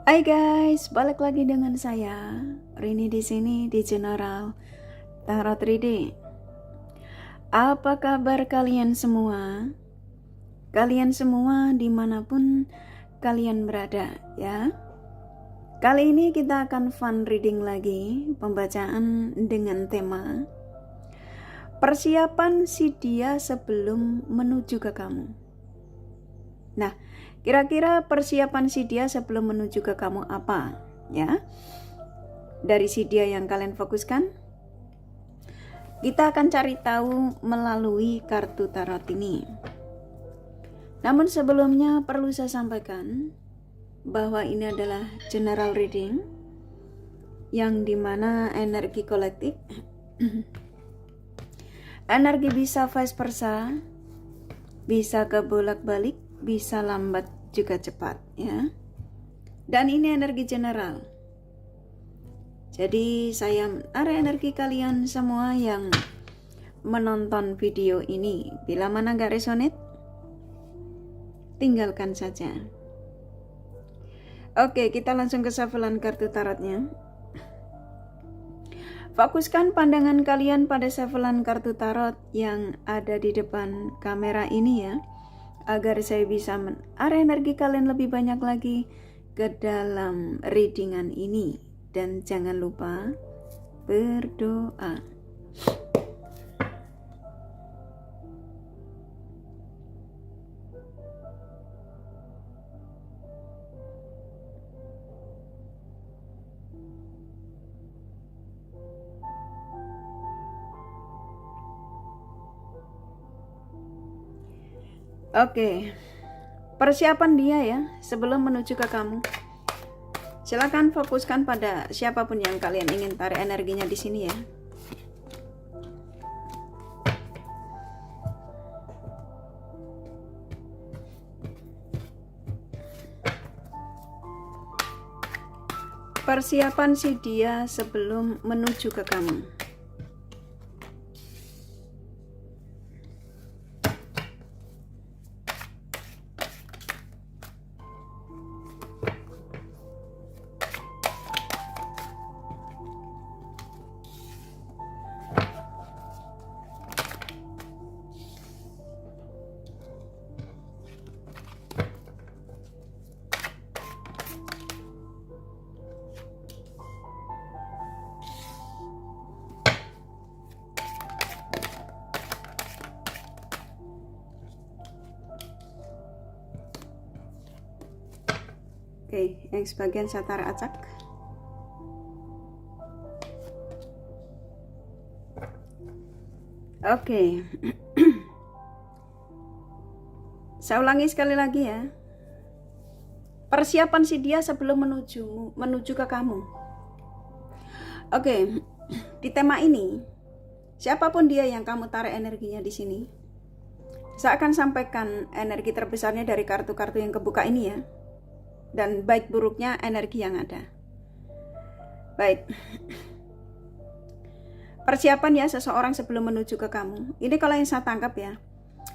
Hai guys, balik lagi dengan saya Rini di sini di General Tarot Reading. Apa kabar kalian semua? Kalian semua dimanapun kalian berada ya. Kali ini kita akan fun reading lagi, pembacaan dengan tema persiapan si dia sebelum menuju ke kamu. Nah, kira-kira persiapan si dia sebelum menuju ke kamu apa? Ya, dari si dia yang kalian fokuskan, kita akan cari tahu melalui kartu tarot ini. Namun sebelumnya perlu saya sampaikan bahwa ini adalah general reading yang dimana energi kolektif, energi bisa vice versa, bisa kebolak-balik, bisa lambat juga cepat ya. Dan ini energi general. Jadi saya menarik energi kalian semua yang menonton video ini. Bila mana gak resonate, tinggalkan saja. Oke, kita langsung ke shufflean kartu tarotnya. Fokuskan pandangan kalian pada shufflean kartu tarot yang ada di depan kamera ini ya, agar saya bisa menarik energi kalian lebih banyak lagi ke dalam readingan ini. Dan jangan lupa berdoa. Oke, persiapan dia ya sebelum menuju ke kamu. Silakan fokuskan pada siapapun yang kalian ingin tarik energinya di sini ya. Persiapan si dia sebelum menuju ke kamu. Oke, yang sebagian saya tarik acak. Oke. Saya ulangi sekali lagi ya. Persiapan si dia sebelum menuju ke kamu. Oke, di tema ini, siapapun dia yang kamu tarik energinya di sini, saya akan sampaikan energi terbesarnya dari kartu-kartu yang kebuka ini ya. Dan baik buruknya energi yang ada. Baik. Persiapan ya seseorang sebelum menuju ke kamu. Ini kalau yang saya tangkap ya.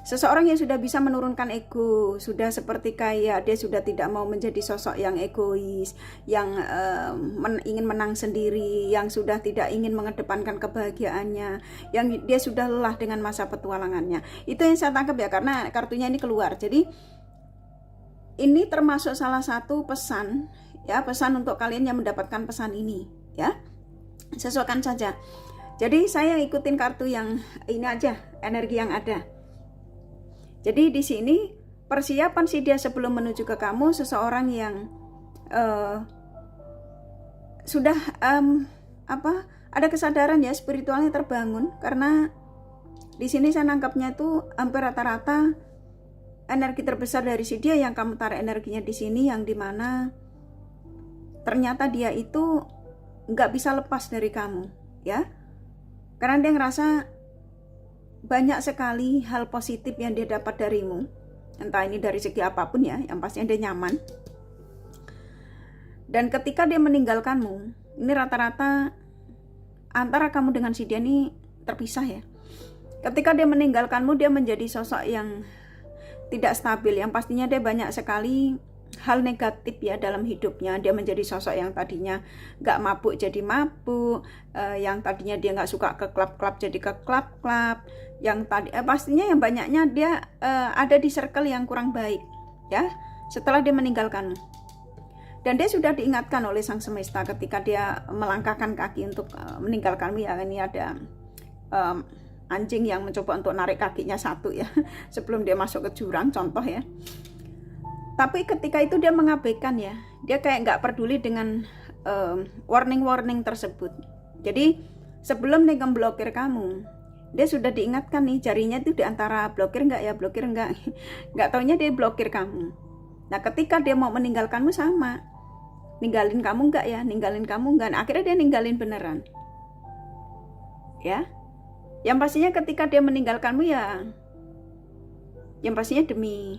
Seseorang yang sudah bisa menurunkan ego, sudah seperti kayak dia sudah tidak mau menjadi sosok yang egois, yang ingin menang sendiri, yang sudah tidak ingin mengedepankan kebahagiaannya, yang dia sudah lelah dengan masa petualangannya. Itu yang saya tangkap ya, karena kartunya ini keluar. Jadi ini termasuk salah satu pesan ya, pesan untuk kalian yang mendapatkan pesan ini ya. Sesuaikan saja. Jadi saya ikutin kartu yang ini aja, energi yang ada. Jadi di sini persiapan si dia sebelum menuju ke kamu, seseorang yang sudah ada kesadaran ya, spiritualnya terbangun, karena di sini saya nangkapnya itu hampir rata-rata energi terbesar dari si dia yang kamu tarik energinya di sini, yang dimana ternyata dia itu nggak bisa lepas dari kamu ya, karena dia ngerasa banyak sekali hal positif yang dia dapat darimu, entah ini dari segi apapun ya, yang pastinya dia nyaman. Dan ketika dia meninggalkanmu, ini rata-rata antara kamu dengan si dia ini terpisah ya. Ketika dia meninggalkanmu, dia menjadi sosok yang tidak stabil, yang pastinya dia banyak sekali hal negatif ya dalam hidupnya. Dia menjadi sosok yang tadinya nggak mabuk jadi mabuk, yang tadinya dia nggak suka ke klub-klub jadi ke klub-klub, yang tadi pastinya yang banyaknya dia ada di circle yang kurang baik ya setelah dia meninggalkanmu. Dan dia sudah diingatkan oleh Sang Semesta ketika dia melangkahkan kaki untuk meninggalkanmu ya. Ini ada anjing yang mencoba untuk narik kakinya satu ya sebelum dia masuk ke jurang, contoh ya. Tapi ketika itu dia mengabaikan ya, dia kayak nggak peduli dengan warning-warning tersebut. Jadi sebelum dia memblokir kamu, dia sudah diingatkan nih, jarinya itu di antara blokir nggak ya, blokir nggak. Nggak taunya dia blokir kamu. Nah ketika dia mau meninggalkanmu sama, ninggalin kamu nggak ya, ninggalin kamu nggak. Nah, akhirnya dia ninggalin beneran. Ya, yang pastinya ketika dia meninggalkanmu ya, yang pastinya demi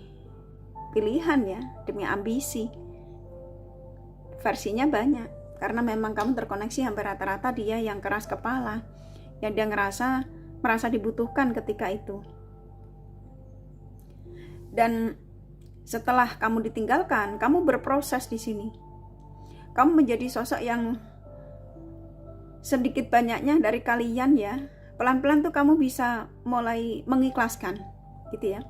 pilihan ya, demi ambisi. Versinya banyak, karena memang kamu terkoneksi hampir rata-rata dia yang keras kepala, yang dia merasa dibutuhkan ketika itu. Dan setelah kamu ditinggalkan, kamu berproses di sini. Kamu menjadi sosok yang sedikit banyaknya dari kalian ya, pelan-pelan tuh kamu bisa mulai mengikhlaskan gitu ya.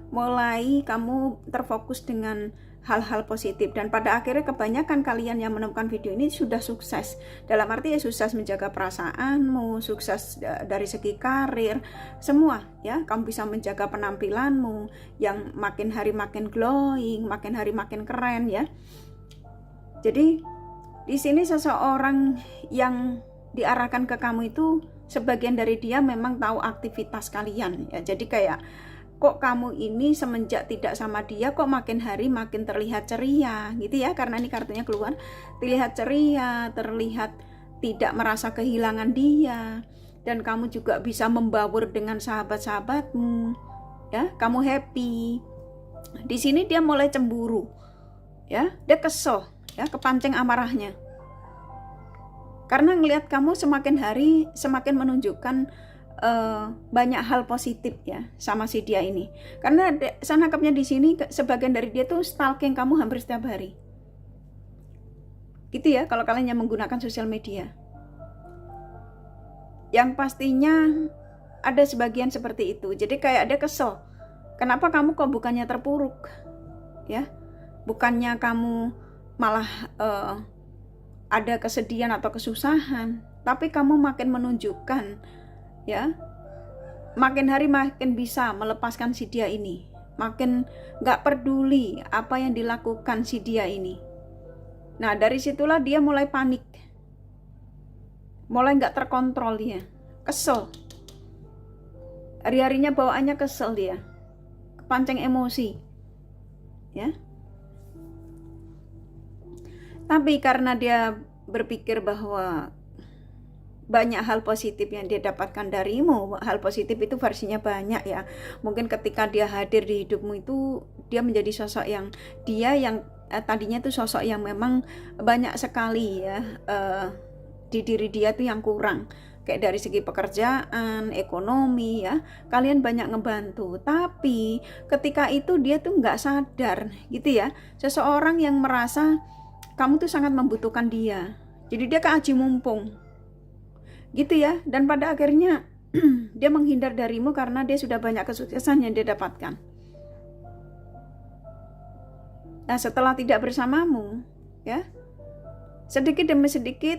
Mulai kamu terfokus dengan hal-hal positif, dan pada akhirnya kebanyakan kalian yang menemukan video ini sudah sukses. Dalam arti ya sukses menjaga perasaanmu, sukses dari segi karir, semua ya. Kamu bisa menjaga penampilanmu yang makin hari makin glowing, makin hari makin keren ya. Jadi di sini seseorang yang diarahkan ke kamu itu sebagian dari dia memang tahu aktivitas kalian ya. Jadi kayak, kok kamu ini semenjak tidak sama dia kok makin hari makin terlihat ceria gitu ya, karena ini kartunya keluar, terlihat ceria, terlihat tidak merasa kehilangan dia, dan kamu juga bisa membaur dengan sahabat-sahabatmu ya, kamu happy. Di sini dia mulai cemburu ya, dia kesel ya, kepancing amarahnya karena ngelihat kamu semakin hari semakin menunjukkan banyak hal positif ya sama si dia ini. Karena saya nangkapnya di sini sebagian dari dia tuh stalking kamu hampir setiap hari. Gitu ya kalau kalian yang menggunakan sosial media. Yang pastinya ada sebagian seperti itu. Jadi kayak dia kesel. Kenapa kamu kok bukannya terpuruk? Ya. Bukannya kamu malah ada kesedihan atau kesusahan, tapi kamu makin menunjukkan ya, makin hari makin bisa melepaskan si dia ini, makin gak peduli apa yang dilakukan si dia ini. Nah dari situlah dia mulai panik, mulai gak terkontrol dia, kesel, hari-harinya bawaannya kesel dia, kepancing emosi ya. Tapi karena dia berpikir bahwa banyak hal positif yang dia dapatkan darimu, hal positif itu versinya banyak ya. Mungkin ketika dia hadir di hidupmu itu dia menjadi sosok yang tadinya tuh sosok yang memang banyak sekali ya di diri dia tuh yang kurang, kayak dari segi pekerjaan, ekonomi ya, kalian banyak ngebantu. Tapi ketika itu dia tuh nggak sadar gitu ya, seseorang yang merasa kamu tuh sangat membutuhkan dia, jadi dia keaji mumpung gitu ya. Dan pada akhirnya dia menghindar darimu karena dia sudah banyak kesuksesan yang dia dapatkan. Nah setelah tidak bersamamu ya, sedikit demi sedikit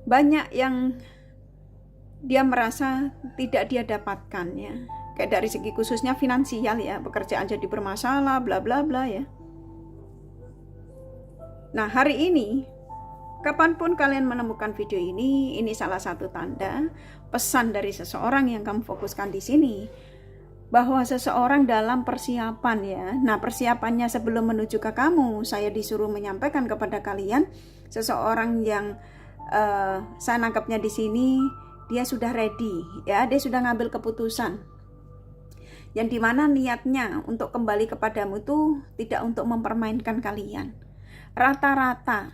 banyak yang dia merasa tidak dia dapatkan ya, kayak dari segi khususnya finansial ya, pekerjaan jadi bermasalah bla bla bla ya. Nah hari ini kapanpun kalian menemukan video ini salah satu tanda pesan dari seseorang yang kamu fokuskan di sini, bahwa seseorang dalam persiapan ya. Nah persiapannya sebelum menuju ke kamu, saya disuruh menyampaikan kepada kalian, seseorang yang saya nangkapnya di sini dia sudah ready ya, dia sudah ngambil keputusan yang dimana niatnya untuk kembali kepadamu itu tidak untuk mempermainkan kalian. Rata-rata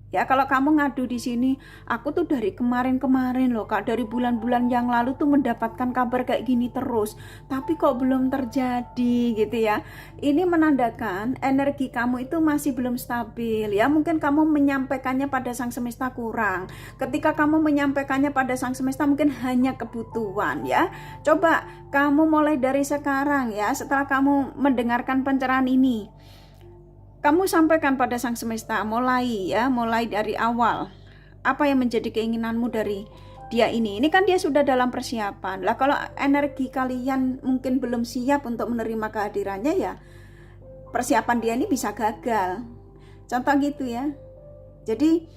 Ya, kalau kamu ngadu di sini, aku tuh dari kemarin-kemarin loh Kak, dari bulan-bulan yang lalu tuh mendapatkan kabar kayak gini terus, tapi kok belum terjadi gitu ya. Ini menandakan energi kamu itu masih belum stabil ya. Mungkin kamu menyampaikannya pada sang semesta kurang. Ketika kamu menyampaikannya pada sang semesta mungkin hanya kebutuhan ya. Coba kamu mulai dari sekarang ya, setelah kamu mendengarkan pencerahan ini, kamu sampaikan pada sang semesta, mulai dari awal apa yang menjadi keinginanmu dari dia ini kan dia sudah dalam persiapan lah. Kalau energi kalian mungkin belum siap untuk menerima kehadirannya, ya persiapan dia ini bisa gagal, contoh gitu ya. Jadi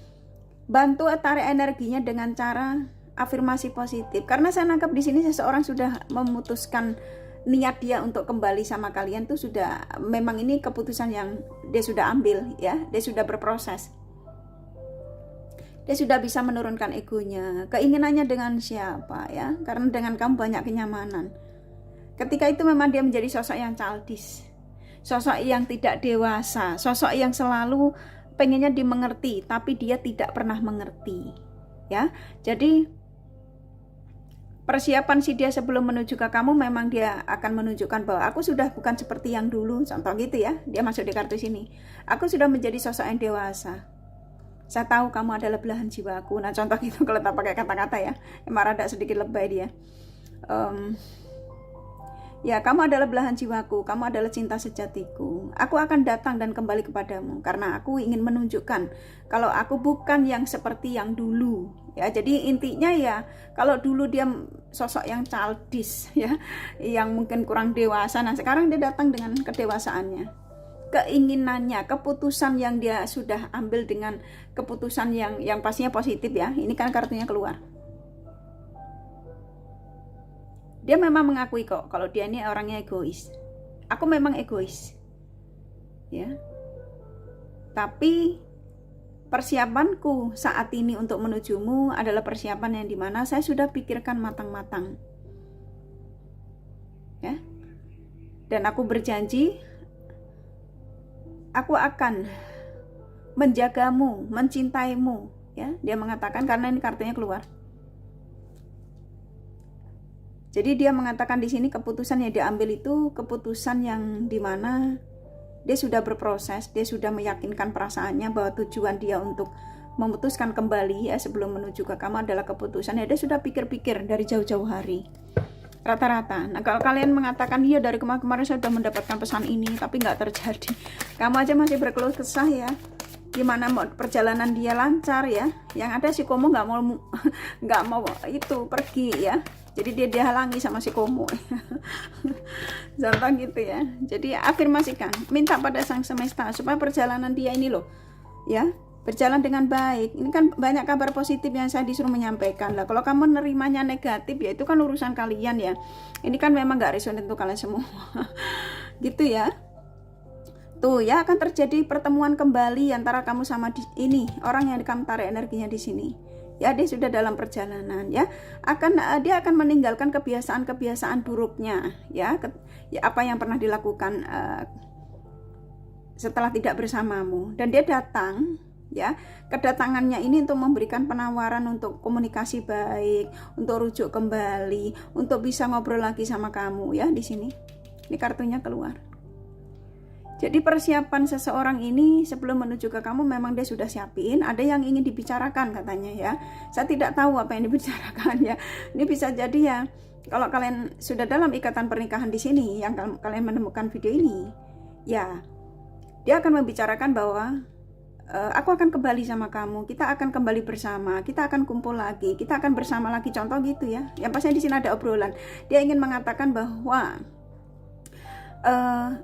bantu tarik energinya dengan cara afirmasi positif, karena saya nangkap di sini seseorang sudah memutuskan niat dia untuk kembali sama kalian tuh sudah, memang ini keputusan yang dia sudah ambil ya, dia sudah berproses, dia sudah bisa menurunkan egonya, keinginannya dengan siapa ya, karena dengan kamu banyak kenyamanan. Ketika itu memang dia menjadi sosok yang childish, sosok yang tidak dewasa, sosok yang selalu pengennya dimengerti tapi dia tidak pernah mengerti ya. Jadi persiapan si dia sebelum menuju ke kamu, memang dia akan menunjukkan bahwa aku sudah bukan seperti yang dulu, contoh gitu ya. Dia masuk di kartu sini, aku sudah menjadi sosok yang dewasa, saya tahu kamu adalah belahan jiwaku. Nah contoh gitu, kalau tak pakai kata-kata ya, emang rada sedikit lebay dia. Ya, kamu adalah belahan jiwaku, kamu adalah cinta sejatiku. Aku akan datang dan kembali kepadamu karena aku ingin menunjukkan kalau aku bukan yang seperti yang dulu. Ya, jadi intinya ya, kalau dulu dia sosok yang childish ya, yang mungkin kurang dewasa. Nah, sekarang dia datang dengan kedewasaannya, keinginannya, keputusan yang dia sudah ambil dengan keputusan yang pastinya positif ya. Ini kan kartunya keluar. Dia memang mengakui kok kalau dia ini orangnya egois. Aku memang egois ya, tapi persiapanku saat ini untuk menujumu adalah persiapan yang dimana saya sudah pikirkan matang-matang ya. Dan aku berjanji aku akan menjagamu, mencintaimu ya. Dia mengatakan, karena ini kartunya keluar. Jadi dia mengatakan di sini keputusan yang diambil itu keputusan yang dimana dia sudah berproses, dia sudah meyakinkan perasaannya bahwa tujuan dia untuk memutuskan kembali ya sebelum menuju ke kamu adalah keputusan ya. Dia sudah pikir-pikir dari jauh-jauh hari, rata-rata. Nah kalau kalian mengatakan iya dari kemarin saya sudah mendapatkan pesan ini tapi nggak terjadi, kamu aja masih berkeluh kesah ya. Gimana mau perjalanan dia lancar ya, yang ada si Komo nggak mau itu pergi ya. Jadi dia dihalangi sama si Komo. Contoh gitu ya. Jadi afirmasikan, minta pada sang semesta supaya perjalanan dia ini loh ya berjalan dengan baik. Ini kan banyak kabar positif yang saya disuruh menyampaikan lah. Kalau kamu nerimanya negatif ya itu kan urusan kalian ya. Ini kan memang nggak resonan untuk kalian semua. Gitu ya. Tuh ya, akan terjadi pertemuan kembali antara kamu sama ini orang yang kamu tarik energinya di sini. Ya, dia sudah dalam perjalanan ya. Dia akan meninggalkan kebiasaan-kebiasaan buruknya ya. Apa yang pernah dilakukan setelah tidak bersamamu, dan dia datang ya. Kedatangannya ini untuk memberikan penawaran untuk komunikasi baik, untuk rujuk kembali, untuk bisa ngobrol lagi sama kamu ya di sini. Ini kartunya keluar. Jadi persiapan seseorang ini sebelum menuju ke kamu memang dia sudah siapin, ada yang ingin dibicarakan katanya ya. Saya tidak tahu apa yang dibicarakan ya. Ini bisa jadi ya, kalau kalian sudah dalam ikatan pernikahan di sini yang kalian menemukan video ini, ya dia akan membicarakan bahwa aku akan kembali sama kamu, kita akan kembali bersama, kita akan kumpul lagi, kita akan bersama lagi, contoh gitu ya. Yang pastinya di sini ada obrolan. Dia ingin mengatakan bahwa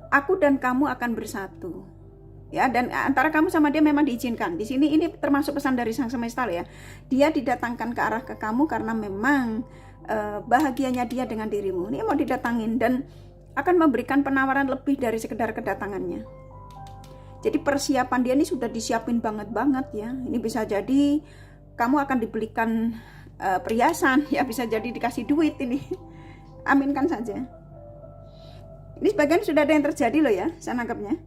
aku dan kamu akan bersatu ya, dan antara kamu sama dia memang diizinkan. Di sini ini termasuk pesan dari sang semesta ya. Dia didatangkan ke arah ke kamu karena memang bahagianya dia dengan dirimu. Ini mau didatangin dan akan memberikan penawaran lebih dari sekedar kedatangannya. Jadi persiapan dia ini sudah disiapin banget ya. Ini bisa jadi kamu akan dibelikan perhiasan ya, bisa jadi dikasih duit ini. Aminkan saja. Ini sebagian sudah ada yang terjadi loh ya, saya nangkapnya.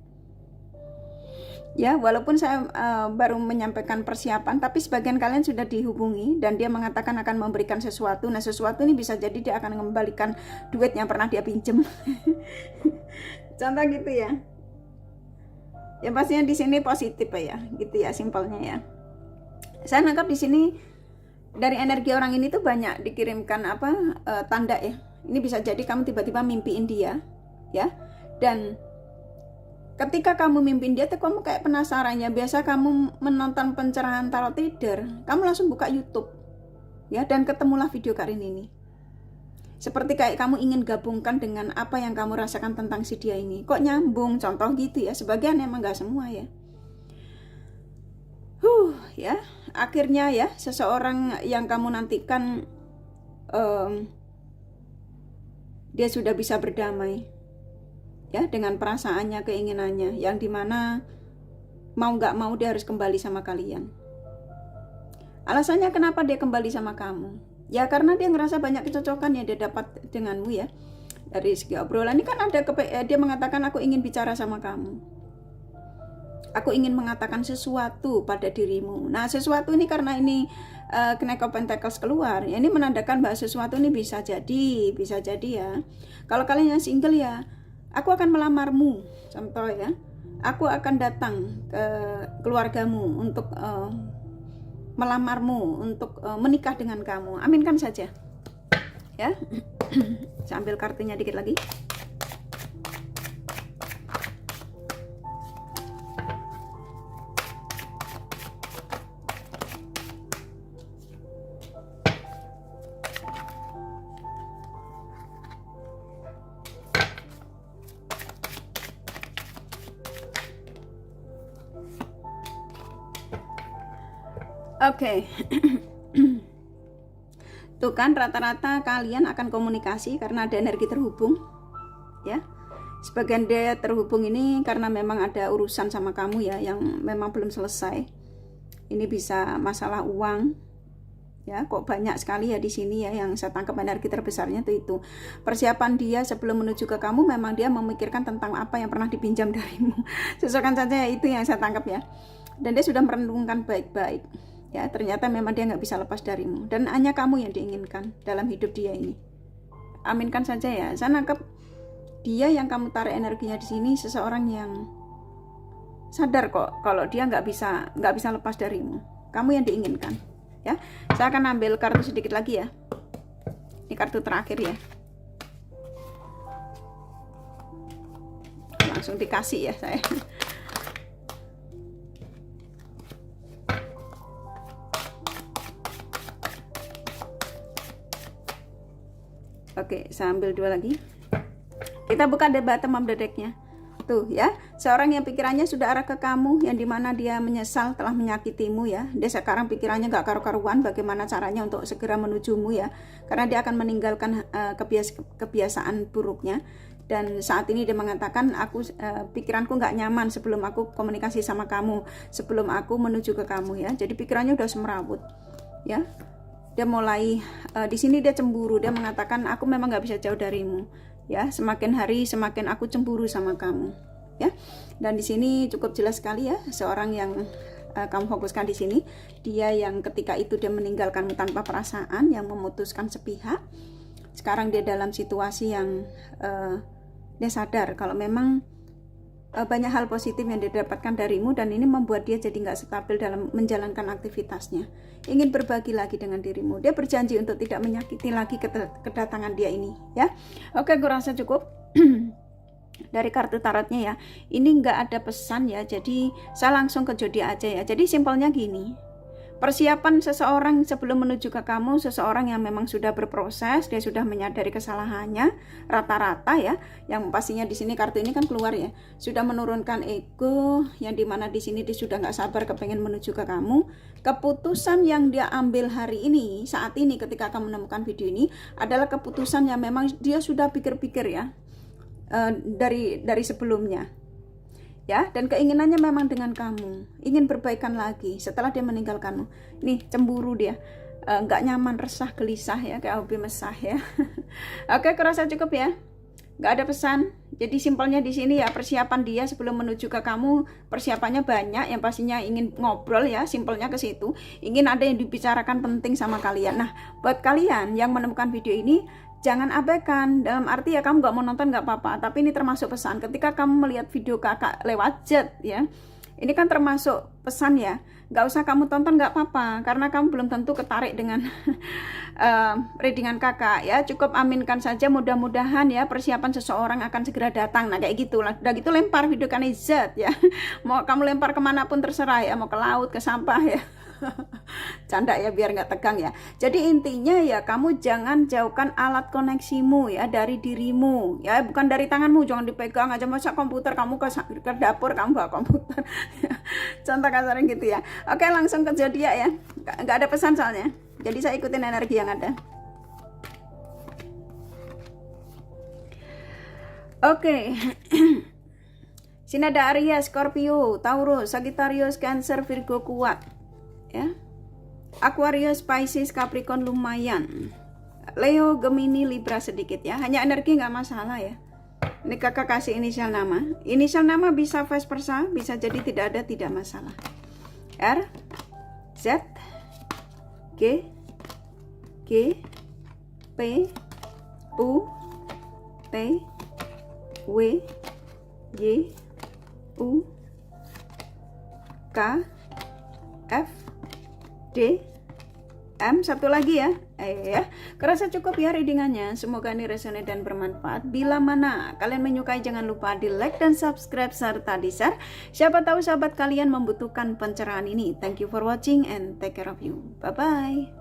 Ya, walaupun saya baru menyampaikan persiapan, tapi sebagian kalian sudah dihubungi dan dia mengatakan akan memberikan sesuatu. Nah, sesuatu ini bisa jadi dia akan mengembalikan duit yang pernah dia pinjam. Contoh gitu ya. Ya pastinya di sini positif ya, gitu ya simpelnya ya. Saya nangkap di sini dari energi orang ini tuh banyak dikirimkan tanda ya. Ini bisa jadi kamu tiba-tiba mimpiin dia, ya. Dan ketika kamu mimpin dia tuh kamu kayak penasaran ya. Biasa kamu menonton pencerahan tarot reader, kamu langsung buka YouTube ya, dan ketemulah video Karin ini. Seperti kayak kamu ingin gabungkan dengan apa yang kamu rasakan tentang si dia ini. Kok nyambung, contoh gitu ya. Sebagian emang gak semua ya. Ya, akhirnya ya seseorang yang kamu nantikan dia sudah bisa berdamai ya dengan perasaannya, keinginannya, yang dimana mau gak mau dia harus kembali sama kalian. Alasannya kenapa dia kembali sama kamu? Ya karena dia ngerasa banyak kecocokan yang dia dapat denganmu ya. Dari segi obrolan ini kan ada dia mengatakan aku ingin bicara sama kamu. Aku ingin mengatakan sesuatu pada dirimu. Nah sesuatu ini karena ini Knight of Pentacles keluar, ya ini menandakan bahwa sesuatu ini bisa jadi ya. Kalau kalian yang single ya, aku akan melamarmu, contoh ya. Aku akan datang ke keluargamu untuk melamarmu, untuk menikah dengan kamu. Aminkan saja. Ya. Saya ambil kartunya dikit lagi. Oke. Tuh kan rata-rata kalian akan komunikasi karena ada energi terhubung ya. Sebagian dia terhubung ini karena memang ada urusan sama kamu ya yang memang belum selesai. Ini bisa masalah uang ya, kok banyak sekali ya di sini ya yang saya tangkap energi terbesarnya itu persiapan dia sebelum menuju ke kamu. Memang dia memikirkan tentang apa yang pernah dipinjam darimu. Sesuaikan saja itu yang saya tangkap ya. Dan dia sudah merenungkan baik-baik. Ya, ternyata memang dia nggak bisa lepas darimu dan hanya kamu yang diinginkan dalam hidup dia ini. Aminkan saja ya. Saya nangkep dia yang kamu tarik energinya di sini seseorang yang sadar kok kalau dia nggak bisa lepas darimu. Kamu yang diinginkan. Ya, saya akan ambil kartu sedikit lagi ya. Ini kartu terakhir ya. Langsung dikasih ya saya. Oke, saya ambil dua lagi. Kita buka the bottom of the deck-nya. Tuh ya, seorang yang pikirannya sudah arah ke kamu, yang dimana dia menyesal telah menyakitimu ya. Dia sekarang pikirannya gak karu-karuan bagaimana caranya untuk segera menujumu ya. Karena dia akan meninggalkan kebiasaan buruknya. Dan saat ini dia mengatakan, pikiranku gak nyaman sebelum aku komunikasi sama kamu, sebelum aku menuju ke kamu ya. Jadi pikirannya udah semerawut ya. Dia mulai di sini dia cemburu. Dia mengatakan aku memang nggak bisa jauh darimu ya. Semakin hari semakin aku cemburu sama kamu ya. Dan di sini cukup jelas sekali ya, seorang yang kamu fokuskan di sini, dia yang ketika itu dia meninggalkanmu tanpa perasaan, yang memutuskan sepihak. Sekarang dia dalam situasi yang dia sadar kalau memang banyak hal positif yang didapatkan darimu, dan ini membuat dia jadi nggak stabil dalam menjalankan aktivitasnya. Ingin berbagi lagi dengan dirimu. Dia berjanji untuk tidak menyakiti lagi kedatangan dia ini ya. Oke, gue rasa cukup dari kartu tarotnya ya. Ini nggak ada pesan ya, jadi saya langsung ke zodiak aja ya. Jadi simpelnya gini, persiapan seseorang sebelum menuju ke kamu, seseorang yang memang sudah berproses, dia sudah menyadari kesalahannya, rata-rata ya, yang pastinya di sini kartu ini kan keluar ya, sudah menurunkan ego, yang dimana di sini dia sudah nggak sabar kepengen menuju ke kamu. Keputusan yang dia ambil hari ini, saat ini ketika kamu menemukan video ini, adalah keputusan yang memang dia sudah pikir-pikir ya, dari sebelumnya. Ya, dan keinginannya memang dengan kamu, ingin berbaikan lagi setelah dia meninggalkanmu. Nih cemburu dia, nggak nyaman, resah, gelisah ya, kayak hobi mesah ya. Oke, kurasa cukup ya. nggak ada pesan. Jadi simpelnya di sini ya, persiapan dia sebelum menuju ke kamu, persiapannya banyak, yang pastinya ingin ngobrol ya, simpelnya ke situ, ingin ada yang dibicarakan penting sama kalian. Nah, buat kalian yang menemukan video ini, jangan abaikan, dalam arti ya kamu nggak mau nonton nggak apa-apa, tapi ini termasuk pesan. Ketika kamu melihat video kakak lewat chat ya, ini kan termasuk pesan ya, nggak usah kamu tonton nggak apa-apa, karena kamu belum tentu ketarik dengan readingan kakak ya. Cukup aminkan saja, mudah-mudahan ya persiapan seseorang akan segera datang. Nah kayak gitu lah, udah gitu lempar video kanizat ya. Mau kamu lempar kemanapun terserah ya, mau ke laut, ke sampah ya. Canda ya, biar nggak tegang ya. Jadi intinya ya, kamu jangan jauhkan alat koneksimu ya dari dirimu ya, bukan dari tanganmu. Jangan dipegang aja, masa komputer kamu ke dapur kamu bawa komputer. Contoh kasarnya gitu ya. Oke, langsung ke zodiak ya, nggak ada pesan soalnya, jadi saya ikutin energi yang ada. Oke. Sini ada Aries, Scorpio, Taurus, Sagittarius, Cancer, Virgo kuat ya. Aquarius, Pisces, Capricorn lumayan. Leo, Gemini, Libra sedikit ya. Hanya energi nggak masalah ya. Ini kakak kasih inisial nama. Inisial nama bisa vice versa, bisa jadi tidak ada, tidak masalah. R, Z, G, G, P, U, T, W, Y, U, K, F, D, M. Satu lagi ya. Ya, kerasa cukup ya readingannya. Semoga ini resonate dan bermanfaat. Bila mana kalian menyukai, jangan lupa di like dan subscribe serta di share. Siapa tahu sahabat kalian membutuhkan pencerahan ini. Thank you for watching and take care of you. Bye bye.